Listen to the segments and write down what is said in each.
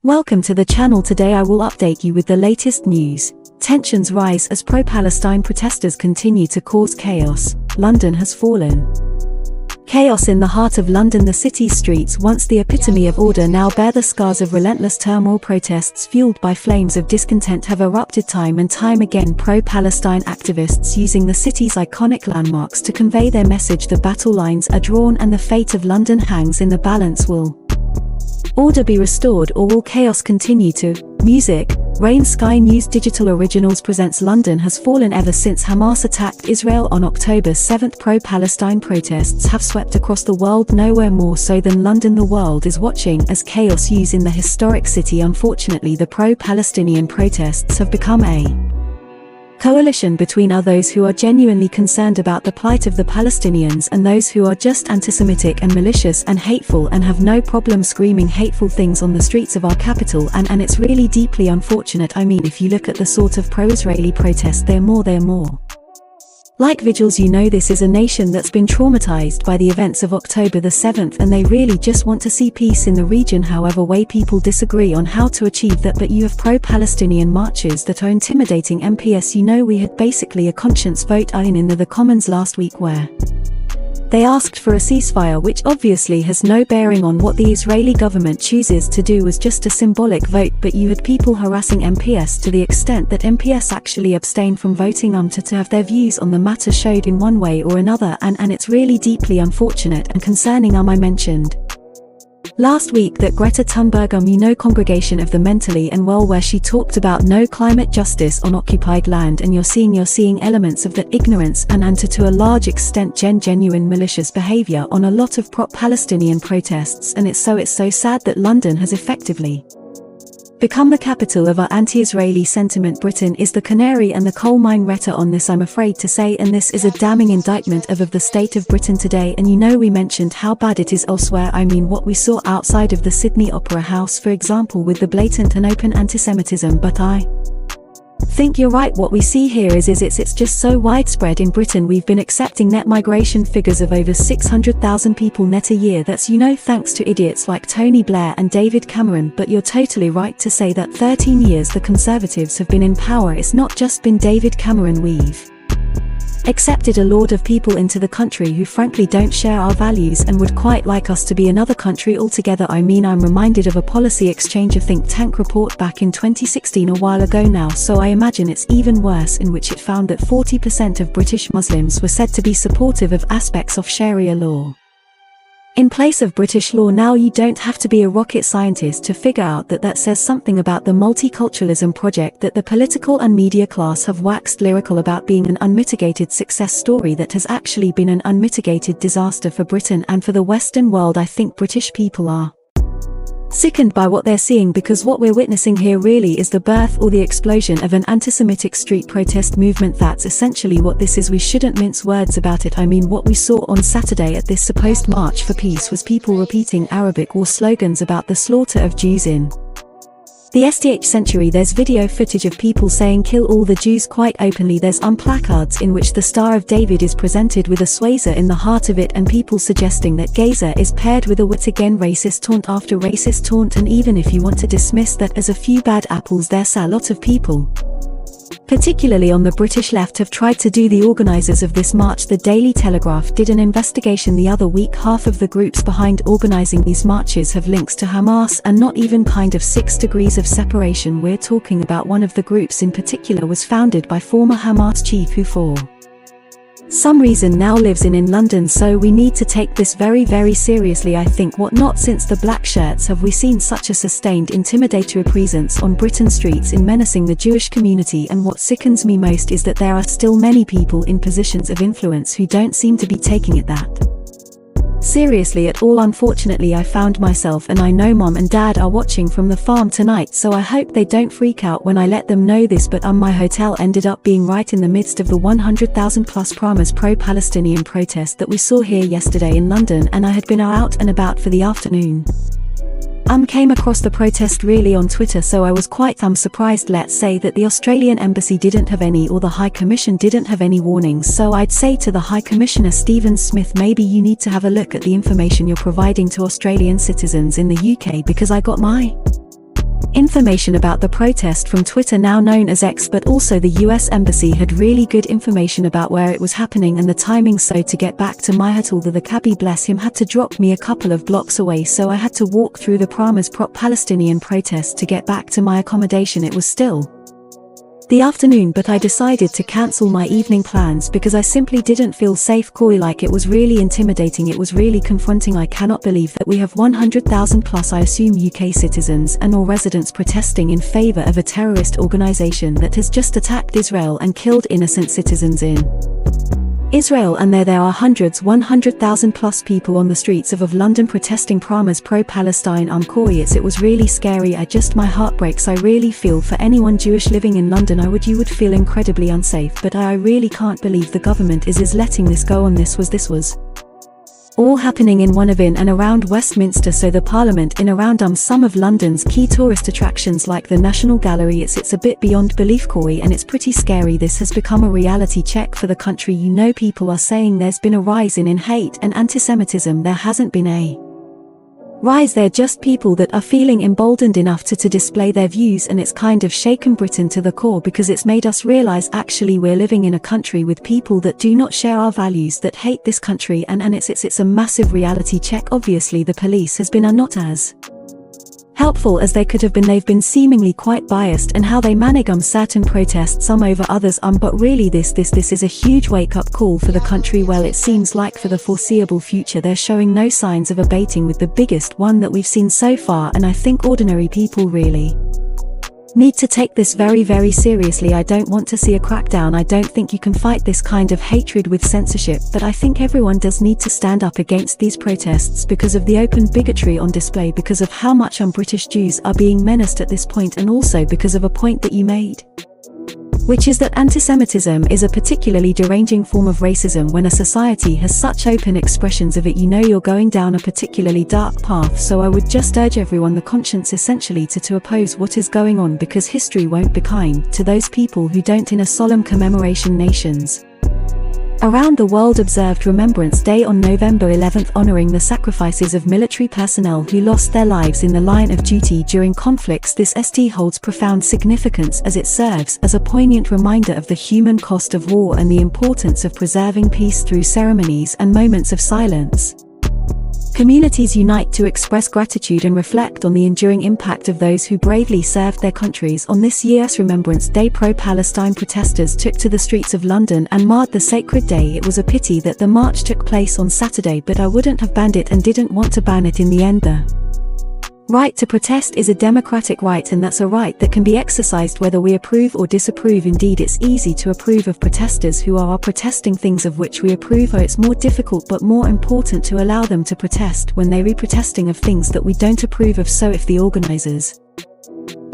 Welcome to the channel. Today I will update you with the latest news. Tensions rise as pro-Palestine protesters continue to cause chaos. London has fallen. Chaos in the heart of London. The city's streets, once the epitome of order, now bear the scars of relentless turmoil. Protests fueled by flames of discontent have erupted time and time again. Pro-Palestine activists using the city's iconic landmarks to convey their message. The battle lines are drawn and the fate of London hangs in the balance. Will order be restored or will chaos continue? To music, Rain Sky News Digital Originals presents London has fallen ever since Hamas attacked Israel on October 7. Pro-Palestine protests have swept across the world, nowhere more so than London. The world is watching as chaos ensues in the historic city. Unfortunately, the pro-Palestinian protests have become a coalition between those who are genuinely concerned about the plight of the Palestinians and those who are just anti-Semitic and malicious and hateful and have no problem screaming hateful things on the streets of our capital, and it's really deeply unfortunate. I mean, if you look at the sort of pro-Israeli protest, they're more like vigils. You know, this is a nation that's been traumatized by the events of October the 7th, and they really just want to see peace in the region. However, way people disagree on how to achieve that, but you have pro-Palestinian marches that are intimidating MPs. You know, we had basically a conscience vote in the Commons last week where they asked for a ceasefire, which obviously has no bearing on what the Israeli government chooses to do, was just a symbolic vote. But you had people harassing MPs to the extent that MPs actually abstained from voting to have their views on the matter showed in one way or another, and it's really deeply unfortunate and concerning. I mentioned last week that Greta Thunberg, congregation of the mentally unwell, where she talked about no climate justice on occupied land, and you're seeing elements of that ignorance and to a large extent genuine malicious behavior on a lot of pro-Palestinian protests. And it's so sad that London has effectively become the capital of our anti-Israeli sentiment. Britain is the canary and the coal mine retta on this, I'm afraid to say, and this is a damning indictment of the state of Britain today. And you know, we mentioned how bad it is elsewhere. I mean, what we saw outside of the Sydney Opera House, for example, with the blatant and open anti-Semitism. But I think you're right. What we see here is it's just so widespread in Britain. We've been accepting net migration figures of over 600,000 people net a year. That's, thanks to idiots like Tony Blair and David Cameron. But you're totally right to say that 13 years the Conservatives have been in power. It's not just been David Cameron. We've accepted a lot of people into the country who frankly don't share our values and would quite like us to be another country altogether. I'm reminded of a policy exchange, a think tank report back in 2016, a while ago now, so I imagine it's even worse, in which it found that 40% of British Muslims were said to be supportive of aspects of Sharia law in place of British law. Now, you don't have to be a rocket scientist to figure out that says something about the multiculturalism project that the political and media class have waxed lyrical about being an unmitigated success story that has actually been an unmitigated disaster for Britain and for the Western world. I think British people are sickened by what they're seeing, because what we're witnessing here really is the birth or the explosion of an anti-Semitic street protest movement. That's essentially what this is. We shouldn't mince words about it. What we saw on Saturday at this supposed March for Peace was people repeating Arabic war slogans about the slaughter of Jews in the 20th century. There's video footage of people saying "kill all the Jews" quite openly. There's placards in which the Star of David is presented with a swastika in the heart of it, and people suggesting that Gaza is paired with a wit. Again, racist taunt after racist taunt. And even if you want to dismiss that as a few bad apples, there's a lot of people, particularly on the British left, have tried to do the organisers of this march. The Daily Telegraph did an investigation the other week. Half of the groups behind organising these marches have links to Hamas, and not even 6 degrees of separation. We're talking about one of the groups in particular was founded by former Hamas chief who for some reason now lives in London. So we need to take this very seriously. I think what not since the black shirts have we seen such a sustained intimidatory presence on Britain's streets in menacing the Jewish community. And what sickens me most is that there are still many people in positions of influence who don't seem to be taking it that seriously at all. Unfortunately, I found myself, and I know Mom and Dad are watching from the farm tonight, so I hope they don't freak out when I let them know this, but my hotel ended up being right in the midst of the 100,000 plus pro-Palestinian protest that we saw here yesterday in London, and I had been out and about for the afternoon. Came across the protest really on Twitter, so I was quite surprised. Let's say that the Australian embassy didn't have any, or the High Commission didn't have any warnings. So I'd say to the High Commissioner Stephen Smith, maybe you need to have a look at the information you're providing to Australian citizens in the UK, because I got my Information about the protest from Twitter, now known as X, but also the US Embassy had really good information about where it was happening and the timing, so to get back to my hotel, the cabbie, bless him, had to drop me a couple of blocks away, so I had to walk through the Hamas pro-Palestinian protest to get back to my accommodation. It was still the afternoon, but I decided to cancel my evening plans because I simply didn't feel safe. Coy, like, it was really intimidating, it was really confronting. I cannot believe that we have 100,000 plus, I assume, UK citizens and or residents protesting in favor of a terrorist organization that has just attacked Israel and killed innocent citizens in Israel, and there are hundreds, 100,000 plus people on the streets of London protesting Hamas pro-Palestine. It was really scary. My heart breaks. I really feel for anyone Jewish living in London. You would feel incredibly unsafe, but I really can't believe the government is letting this go on. This was all happening in and around Westminster, so the Parliament, in around some of London's key tourist attractions like the National Gallery. It's a bit beyond belief, Coy, and it's pretty scary. This has become a reality check for the country. People are saying there's been a rise in hate and anti-Semitism. There hasn't been a rise, they're just people that are feeling emboldened enough to display their views, and it's kind of shaken Britain to the core because it's made us realize actually we're living in a country with people that do not share our values, that hate this country, and it's a massive reality check. Obviously the police has been not as helpful as they could have been. They've been seemingly quite biased in how they manage certain protests, some over others, but really this is a huge wake-up call for the country. Well, it seems like for the foreseeable future they're showing no signs of abating, with the biggest one that we've seen so far, and I think ordinary people really need to take this very, very seriously. I don't want to see a crackdown. I don't think you can fight this kind of hatred with censorship, but I think everyone does need to stand up against these protests because of the open bigotry on display, because of how much British Jews are being menaced at this point, and also because of a point that you made, which is that anti-Semitism is a particularly deranging form of racism. When a society has such open expressions of it, you're going down a particularly dark path. So I would just urge everyone, the conscience essentially, to oppose what is going on, because history won't be kind to those people who don't. In a solemn commemoration, nations around the world observed Remembrance Day on November 11th, honoring the sacrifices of military personnel who lost their lives in the line of duty during conflicts. This holds profound significance as it serves as a poignant reminder of the human cost of war and the importance of preserving peace through ceremonies and moments of silence. Communities unite to express gratitude and reflect on the enduring impact of those who bravely served their countries. On this year's Remembrance Day, pro-Palestine protesters took to the streets of London and marred the sacred day. It was a pity that the march took place on Saturday, but I wouldn't have banned it and didn't want to ban it in the end. The right to protest is a democratic right, and that's a right that can be exercised whether we approve or disapprove. Indeed, it's easy to approve of protesters who are protesting things of which we approve, or it's more difficult but more important to allow them to protest when they're protesting of things that we don't approve of. So if the organizers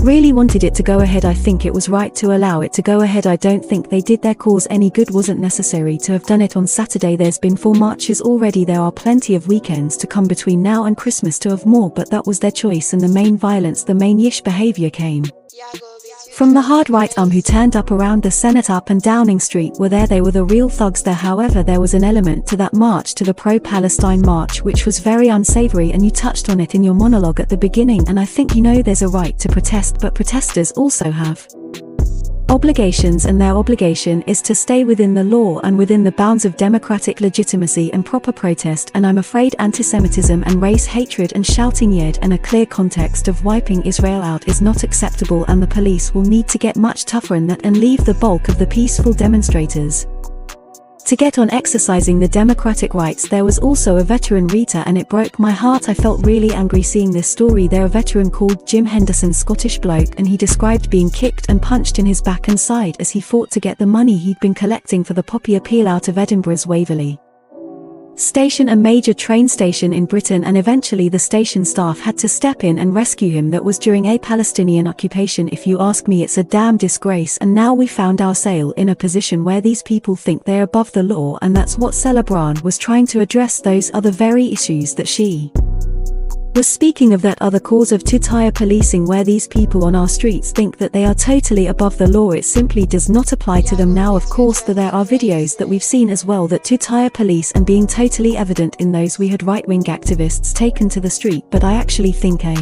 really wanted it to go ahead, I think it was right to allow it to go ahead. I don't think they did their cause any good. Wasn't necessary to have done it on Saturday. There's been 4 marches already. There are plenty of weekends to come between now and Christmas to have more, but that was their choice, and the main violence, the main yish behavior came from the hard right who turned up around the Senate up and Downing Street. They were the real thugs there. However, there was an element to that march, to the pro-Palestine march, which was very unsavory, and you touched on it in your monologue at the beginning. And I think there's a right to protest, but protesters also have obligations, and their obligation is to stay within the law and within the bounds of democratic legitimacy and proper protest. And I'm afraid anti-Semitism and race hatred and shouting yet and a clear context of wiping Israel out is not acceptable, and the police will need to get much tougher in that and leave the bulk of the peaceful demonstrators to get on exercising the democratic rights. There was also a veteran, Rita, and it broke my heart. I felt really angry seeing this story. There a veteran called Jim Henderson, Scottish bloke, and he described being kicked and punched in his back and side as he fought to get the money he'd been collecting for the Poppy Appeal out of Edinburgh's Waverley Station, a major train station in Britain, and eventually the station staff had to step in and rescue him. That was during a Palestinian occupation. If you ask me, it's a damn disgrace, and now we found ourselves in a position where these people think they're above the law, and that's what Celebran was trying to address. Those are the very issues that she was speaking of, that other cause of two-tier policing, where these people on our streets think that they are totally above the law. It simply does not apply to them. Now, of course, there are videos that we've seen as well that two-tier police, and being totally evident in those, we had right-wing activists taken to the street, but I actually think a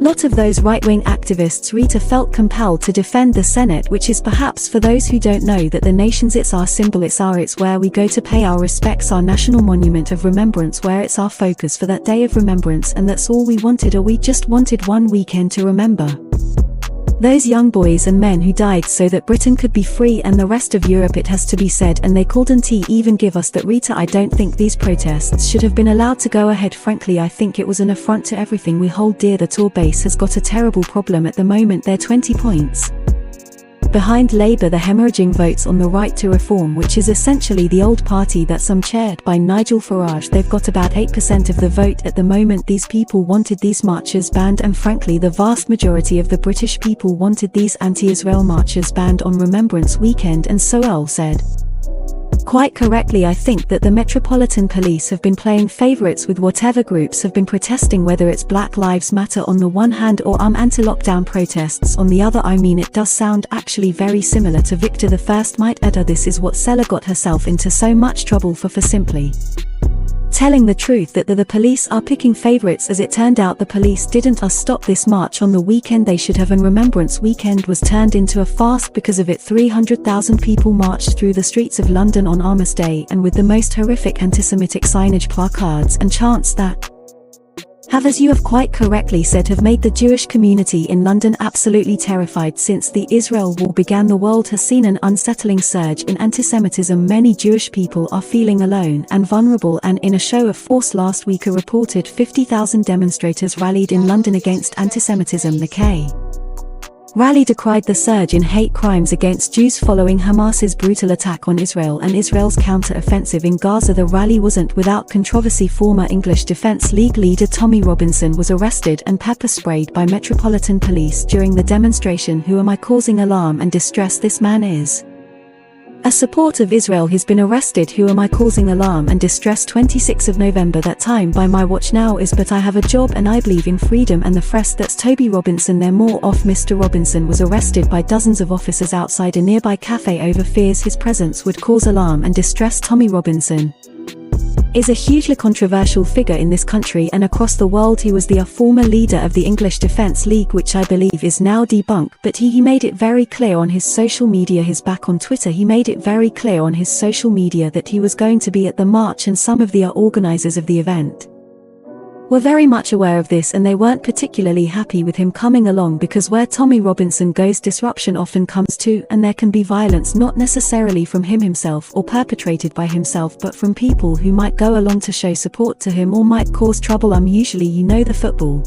Lot of those right-wing activists Rita felt compelled to defend the Senate, which is perhaps for those who don't know that the nation's it's our symbol, it's where we go to pay our respects, our national monument of remembrance, where it's our focus for that day of remembrance, and that's all we wanted, or we just wanted one weekend to remember those young boys and men who died so that Britain could be free and the rest of Europe, it has to be said, and they couldn't even give us that. Rita, I don't think these protests should have been allowed to go ahead. Frankly, I think it was an affront to everything we hold dear. The Tory base has got a terrible problem at the moment. They're 20 points behind Labour, the hemorrhaging votes on the right to reform, which is essentially the old party that's chaired by Nigel Farage. They've got about 8% of the vote at the moment. These people wanted these marches banned, and frankly the vast majority of the British people wanted these anti-Israel marches banned on Remembrance Weekend. And Soel said quite correctly, I think, that the Metropolitan Police have been playing favourites with whatever groups have been protesting, whether it's Black Lives Matter on the one hand or anti-lockdown protests on the other. I mean, it does sound actually very similar to Victor I might add. This is what Sella got herself into so much trouble for simply telling the truth that the police are picking favourites. As it turned out, the police didn't stop this march on the weekend they should have, and Remembrance Weekend was turned into a farce because of it. 300,000 people marched through the streets of London on Armistice Day, and with the most horrific anti-Semitic signage, placards and chants that have, as you have quite correctly said, have made the Jewish community in London absolutely terrified. Since the Israel war began, the world has seen an unsettling surge in anti-Semitism. Many Jewish people are feeling alone and vulnerable, and in a show of force last week, a reported 50,000 demonstrators rallied in London against anti-Semitism. The K rally decried the surge in hate crimes against Jews following Hamas's brutal attack on Israel and Israel's counter-offensive in Gaza. The rally wasn't without controversy. Former English Defence League leader Tommy Robinson was arrested and pepper-sprayed by Metropolitan Police during the demonstration. Who am I causing alarm and distress? This man is a supporter of Israel. He's been arrested. Who am I causing alarm and distress? 26 of November. That time by my watch now is, but I have a job and I believe in freedom and the fresh. That's Toby Robinson. They're more off. Mr. Robinson was arrested by dozens of officers outside a nearby cafe over fears his presence would cause alarm and distress. Tommy Robinson is a hugely controversial figure in this country and across the world. He was the former leader of the English Defence League, which I believe is now debunked, but he made it very clear on his social media, his back on Twitter, he made it very clear on his social media that he was going to be at the march, and some of the organisers of the event were very much aware of this, and they weren't particularly happy with him coming along, because where Tommy Robinson goes, disruption often comes too, and there can be violence, not necessarily from him himself or perpetrated by himself, but from people who might go along to show support to him or might cause trouble. Usually, you know, the football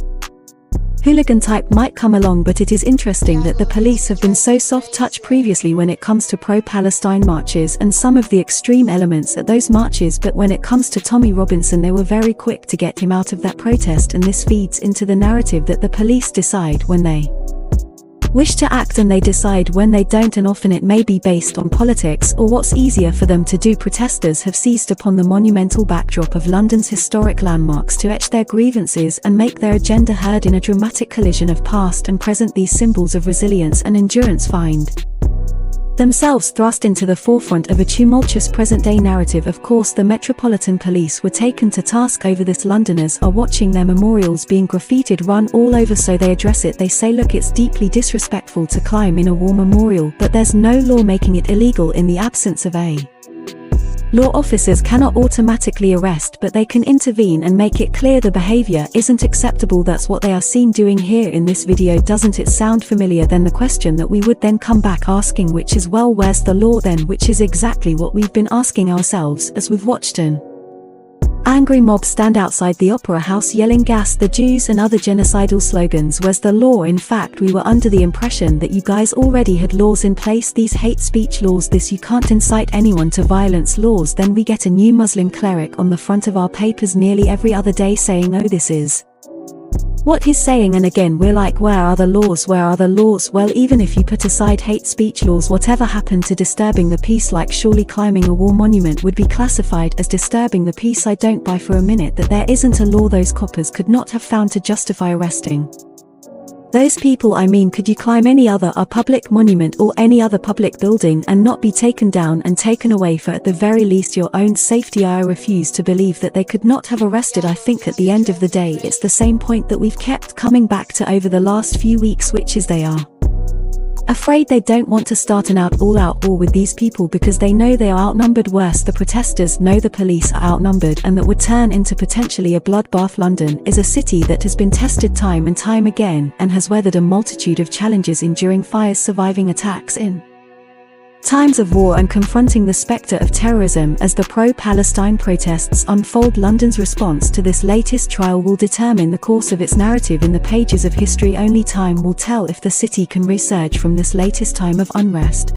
hooligan type might come along, but it is interesting that the police have been so soft-touch previously when it comes to pro-Palestine marches and some of the extreme elements at those marches, but when it comes to Tommy Robinson, they were very quick to get him out of that protest, and this feeds into the narrative that the police decide when they wish to act and they decide when they don't, and often it may be based on politics or what's easier for them to do. Protesters have seized upon the monumental backdrop of London's historic landmarks to etch their grievances and make their agenda heard. In a dramatic collision of past and present, these symbols of resilience and endurance find themselves thrust into the forefront of a tumultuous present-day narrative. Of course, the Metropolitan Police were taken to task over this. Londoners are watching their memorials being graffitied, run all over, so they address it. They say, look, it's deeply disrespectful to climb in a war memorial, but there's no law making it illegal. In the absence of a law, officers cannot automatically arrest, but they can intervene and make it clear the behavior isn't acceptable. That's what they are seen doing here in this video. Doesn't it sound familiar? Then the question that we would then come back asking, which is, well, where's the law then? Which is exactly what we've been asking ourselves as we've watched an angry mob stand outside the Opera House yelling "Gas the Jews" and other genocidal slogans. Where's the law? In fact, we were under the impression that you guys already had laws in place. These hate speech laws, this you can't incite anyone to violence laws. Then we get a new Muslim cleric on the front of our papers nearly every other day saying, oh, this is what he's saying, and again we're like, where are the laws? Where are the laws? Well, even if you put aside hate speech laws, whatever happened to disturbing the peace? Like, surely climbing a war monument would be classified as disturbing the peace. I don't buy for a minute that there isn't a law those coppers could not have found to justify arresting Those people, I mean, could you climb any other public monument or any other public building and not be taken down and taken away for at the very least your own safety? I refuse to believe that they could not have arrested. I think at the end of the day it's the same point that we've kept coming back to over the last few weeks, which is they are afraid. They don't want to start an all-out war with these people because they know they are outnumbered. Worse, the protesters know the police are outnumbered, and that would turn into potentially a bloodbath. London is a city that has been tested time and time again and has weathered a multitude of challenges, enduring fires, surviving attacks in times of war, and confronting the spectre of terrorism as the pro-Palestine protests unfold. London's response to this latest trial will determine the course of its narrative in the pages of history. Only time will tell if the city can resurge from this latest time of unrest.